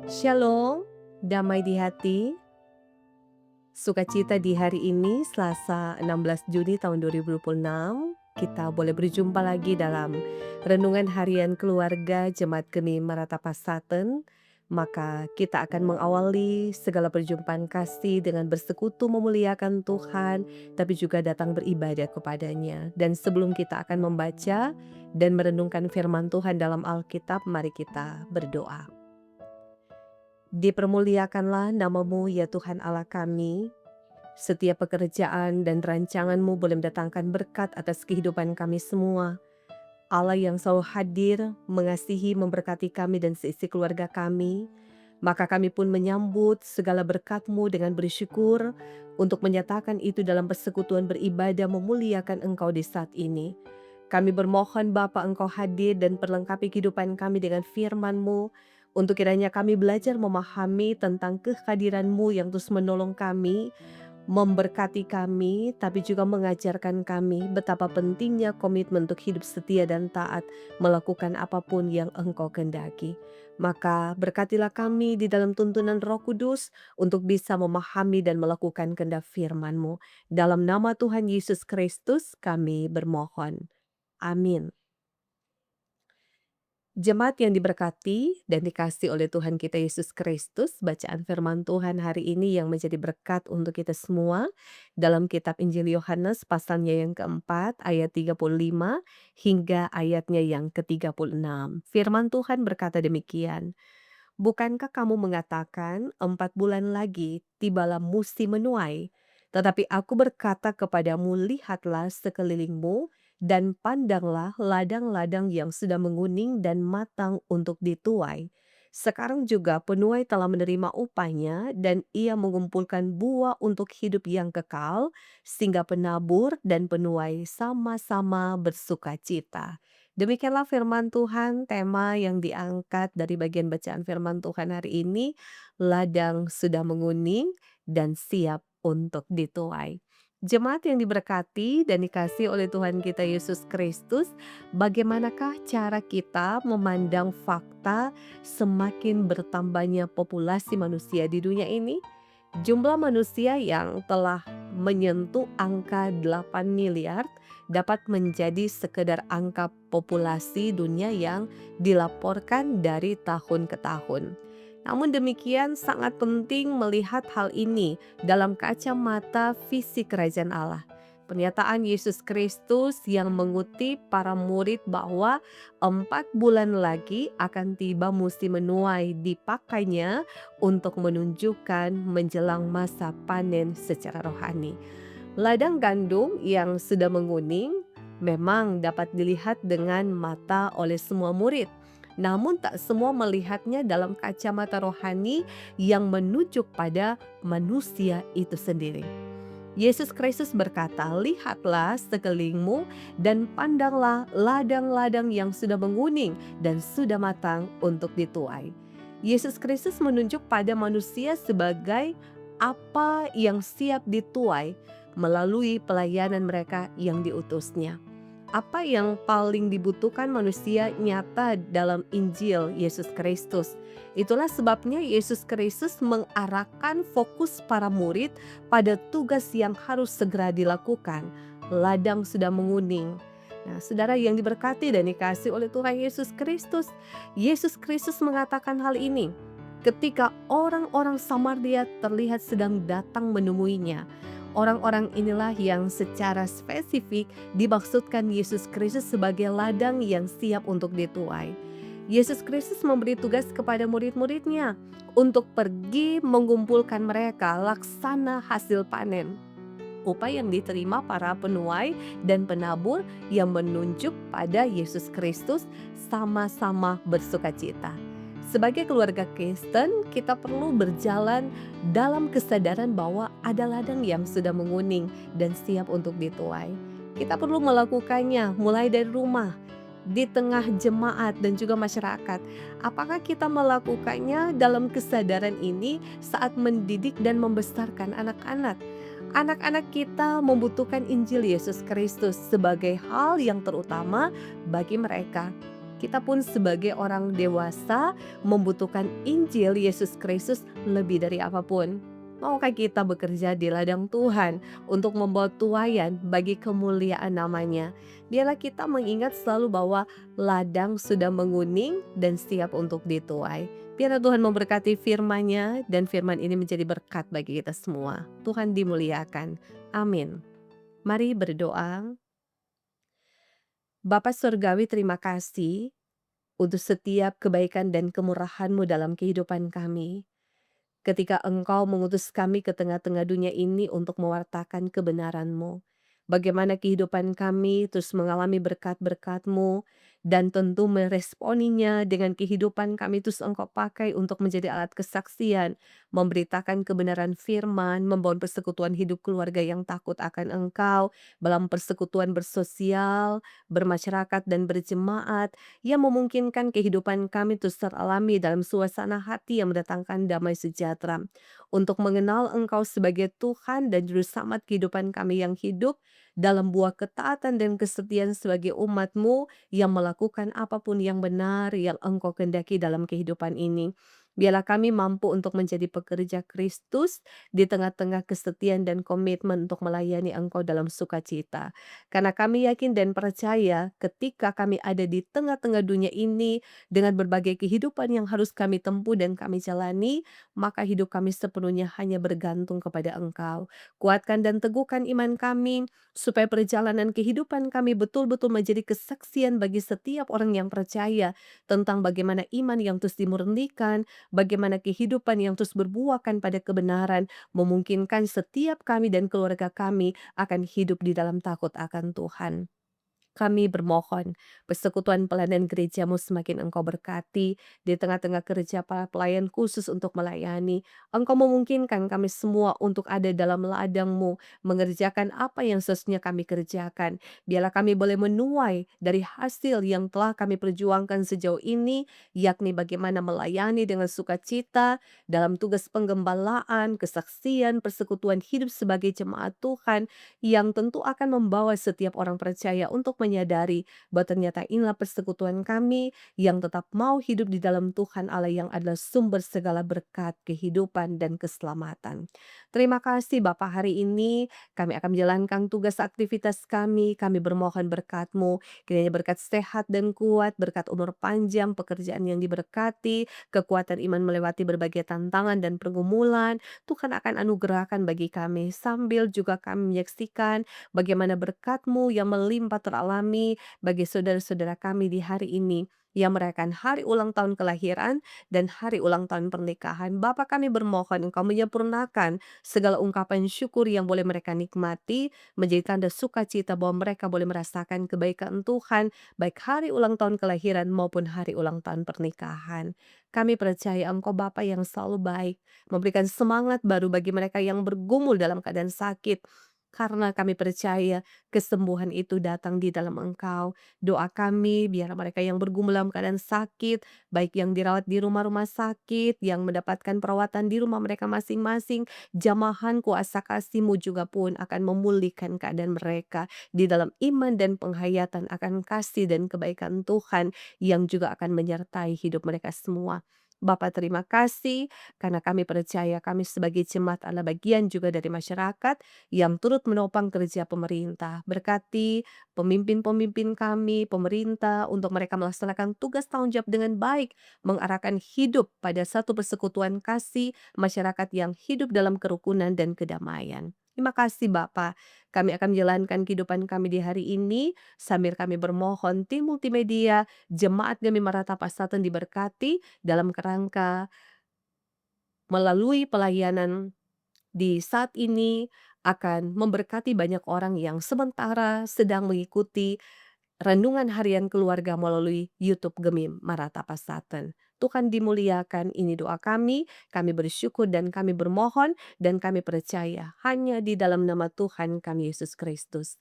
Shalom, damai di hati, sukacita di hari ini Selasa 16 Juni tahun 2026. Kita boleh berjumpa lagi dalam Renungan Harian Keluarga Jemaat Geni Maratapasaten. Maka kita akan mengawali segala perjumpaan kasih dengan bersekutu memuliakan Tuhan, tapi juga datang beribadah kepadanya. Dan sebelum kita akan membaca dan merenungkan firman Tuhan dalam Alkitab, mari kita berdoa. Dipermuliakanlah namamu ya Tuhan Allah kami. Setiap pekerjaan dan rancangan-Mu boleh mendatangkan berkat atas kehidupan kami semua. Allah yang selalu hadir, mengasihi, memberkati kami dan seisi keluarga kami. Maka kami pun menyambut segala berkat-Mu dengan bersyukur untuk menyatakan itu dalam persekutuan beribadah memuliakan Engkau di saat ini. Kami bermohon Bapa Engkau hadir dan perlengkapi kehidupan kami dengan firman-Mu, untuk kiranya kami belajar memahami tentang kehadiran-Mu yang terus menolong kami, memberkati kami, tapi juga mengajarkan kami betapa pentingnya komitmen untuk hidup setia dan taat melakukan apapun yang Engkau kehendaki. Maka berkatilah kami di dalam tuntunan Roh Kudus untuk bisa memahami dan melakukan kehendak firman-Mu. Dalam nama Tuhan Yesus Kristus kami bermohon. Amin. Jemaat yang diberkati dan dikasih oleh Tuhan kita Yesus Kristus, bacaan firman Tuhan hari ini yang menjadi berkat untuk kita semua dalam kitab Injil Yohanes pasalnya yang keempat ayat 35 hingga ayatnya yang ke-36. Firman Tuhan berkata demikian, "Bukankah kamu mengatakan 4 bulan lagi tibalah musim menuai? Tetapi aku berkata kepadamu, lihatlah sekelilingmu dan pandanglah ladang-ladang yang sudah menguning dan matang untuk dituai. Sekarang juga penuai telah menerima upahnya dan ia mengumpulkan buah untuk hidup yang kekal, sehingga penabur dan penuai sama-sama bersukacita." Demikianlah firman Tuhan, tema yang diangkat dari bagian bacaan firman Tuhan hari ini, ladang sudah menguning dan siap untuk dituai. Jemaat yang diberkati dan dikasihi oleh Tuhan kita Yesus Kristus, bagaimanakah cara kita memandang fakta semakin bertambahnya populasi manusia di dunia ini? Jumlah manusia yang telah menyentuh angka 8 miliar dapat menjadi sekedar angka populasi dunia yang dilaporkan dari tahun ke tahun. Namun demikian sangat penting melihat hal ini dalam kacamata visi kerajaan Allah. Pernyataan Yesus Kristus yang mengutip para murid bahwa 4 bulan lagi akan tiba musim menuai dipakainya untuk menunjukkan menjelang masa panen secara rohani. Ladang gandum yang sudah menguning memang dapat dilihat dengan mata oleh semua murid. Namun tak semua melihatnya dalam kacamata rohani yang menunjuk pada manusia itu sendiri. Yesus Kristus berkata, lihatlah sekelilingmu dan pandanglah ladang-ladang yang sudah menguning dan sudah matang untuk dituai. Yesus Kristus menunjuk pada manusia sebagai apa yang siap dituai melalui pelayanan mereka yang diutusnya. Apa yang paling dibutuhkan manusia nyata dalam Injil Yesus Kristus. Itulah sebabnya Yesus Kristus mengarahkan fokus para murid pada tugas yang harus segera dilakukan. Ladang sudah menguning. Nah, saudara yang diberkati dan dikasihi oleh Tuhan Yesus Kristus mengatakan hal ini ketika orang-orang Samaria terlihat sedang datang menemuinya. Orang-orang inilah yang secara spesifik dimaksudkan Yesus Kristus sebagai ladang yang siap untuk dituai. Yesus Kristus memberi tugas kepada murid-muridnya untuk pergi mengumpulkan mereka laksana hasil panen. Upah yang diterima para penuai dan penabur yang menunjuk pada Yesus Kristus sama-sama bersukacita. Sebagai keluarga Kristen, kita perlu berjalan dalam kesadaran bahwa ada ladang yang sudah menguning dan siap untuk dituai. Kita perlu melakukannya mulai dari rumah, di tengah jemaat dan juga masyarakat. Apakah kita melakukannya dalam kesadaran ini saat mendidik dan membesarkan anak-anak? Anak-anak kita membutuhkan Injil Yesus Kristus sebagai hal yang terutama bagi mereka. Kita pun sebagai orang dewasa membutuhkan Injil Yesus Kristus lebih dari apapun. Maukah kita bekerja di ladang Tuhan untuk membawa tuaian bagi kemuliaan namanya? Biarlah kita mengingat selalu bahwa ladang sudah menguning dan siap untuk dituai. Biarlah Tuhan memberkati firman-Nya dan firman ini menjadi berkat bagi kita semua. Tuhan dimuliakan. Amin. Mari berdoa. Bapa Surgawi, terima kasih untuk setiap kebaikan dan kemurahan-Mu dalam kehidupan kami. Ketika Engkau mengutus kami ke tengah-tengah dunia ini untuk mewartakan kebenaran-Mu. Bagaimana kehidupan kami terus mengalami berkat-berkat-Mu, dan tentu meresponinya dengan kehidupan kami terus Engkau pakai untuk menjadi alat kesaksian, memberitakan kebenaran firman, membangun persekutuan hidup keluarga yang takut akan Engkau, dalam persekutuan bersosial, bermasyarakat dan berjemaat, yang memungkinkan kehidupan kami terus teralami dalam suasana hati yang mendatangkan damai sejahtera. Untuk mengenal Engkau sebagai Tuhan dan Juru Selamat kehidupan kami yang hidup, dalam buah ketaatan dan kesetiaan sebagai umat-Mu yang melakukan apapun yang benar yang Engkau kehendaki dalam kehidupan ini. Biarlah kami mampu untuk menjadi pekerja Kristus di tengah-tengah kesetiaan dan komitmen untuk melayani Engkau dalam sukacita. Karena kami yakin dan percaya ketika kami ada di tengah-tengah dunia ini dengan berbagai kehidupan yang harus kami tempuh dan kami jalani, maka hidup kami sepenuhnya hanya bergantung kepada Engkau. Kuatkan dan teguhkan iman kami, supaya perjalanan kehidupan kami betul-betul menjadi kesaksian bagi setiap orang yang percaya tentang bagaimana iman yang terus dimurnikan, bagaimana kehidupan yang terus berbuahkan pada kebenaran, memungkinkan setiap kami dan keluarga kami akan hidup di dalam takut akan Tuhan. Kami bermohon, persekutuan pelayanan gerejamu semakin Engkau berkati, di tengah-tengah kerja para pelayan khusus untuk melayani. Engkau memungkinkan kami semua untuk ada dalam ladangmu, mengerjakan apa yang seharusnya kami kerjakan. Biarlah kami boleh menuai dari hasil yang telah kami perjuangkan sejauh ini, yakni bagaimana melayani dengan sukacita, dalam tugas penggembalaan, kesaksian, persekutuan hidup sebagai jemaat Tuhan, yang tentu akan membawa setiap orang percaya untuk menyadari bahwa ternyata inilah persekutuan kami yang tetap mau hidup di dalam Tuhan Allah yang adalah sumber segala berkat, kehidupan, dan keselamatan. Terima kasih Bapa, hari ini kami akan menjalankan tugas aktivitas kami bermohon berkat-Mu, kiranya berkat sehat dan kuat, berkat umur panjang, pekerjaan yang diberkati, kekuatan iman melewati berbagai tantangan dan pergumulan, Tuhan akan anugerahkan bagi kami, sambil juga kami menyaksikan bagaimana berkat-Mu yang melimpah teralami bagi saudara-saudara kami di hari ini yang merayakan hari ulang tahun kelahiran dan hari ulang tahun pernikahan. Bapa, kami bermohon Engkau menyempurnakan segala ungkapan syukur yang boleh mereka nikmati, menjadi tanda sukacita bahwa mereka boleh merasakan kebaikan Tuhan, baik hari ulang tahun kelahiran maupun hari ulang tahun pernikahan. Kami percaya Engkau Bapa yang selalu baik, memberikan semangat baru bagi mereka yang bergumul dalam keadaan sakit. Karena kami percaya kesembuhan itu datang di dalam Engkau. Doa kami biar mereka yang bergumul dalam keadaan sakit, baik yang dirawat di rumah-rumah sakit, yang mendapatkan perawatan di rumah mereka masing-masing, jamahan kuasa kasih-Mu juga pun akan memulihkan keadaan mereka di dalam iman dan penghayatan akan kasih dan kebaikan Tuhan yang juga akan menyertai hidup mereka semua. Bapa, terima kasih karena kami percaya kami sebagai jemaat adalah bagian juga dari masyarakat yang turut menopang kerja pemerintah. Berkati pemimpin-pemimpin kami, pemerintah, untuk mereka melaksanakan tugas tanggung jawab dengan baik, mengarahkan hidup pada satu persekutuan kasih, masyarakat yang hidup dalam kerukunan dan kedamaian. Terima kasih Bapa. Kami akan menjalankan kehidupan kami di hari ini sambil kami bermohon tim multimedia, jemaat kami Maranatha Pasaten diberkati dalam kerangka melalui pelayanan di saat ini akan memberkati banyak orang yang sementara sedang mengikuti renungan harian keluarga melalui YouTube Gemim Maranatha Pasaten. Tuhan dimuliakan, ini doa kami bersyukur dan kami bermohon dan kami percaya hanya di dalam nama Tuhan kami Yesus Kristus.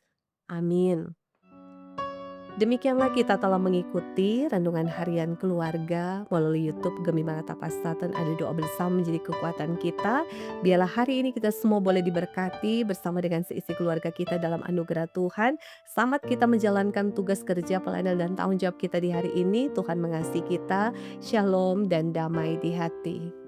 Amin. Demikianlah kita telah mengikuti renungan harian keluarga melalui YouTube Gemi Maranatha Pastaten Ada Doa Bersama menjadi kekuatan kita. Biarlah hari ini kita semua boleh diberkati bersama dengan seisi keluarga kita dalam anugerah Tuhan. Selamat kita menjalankan tugas kerja, pelayanan dan tanggung jawab kita di hari ini. Tuhan mengasihi kita. Shalom dan damai di hati.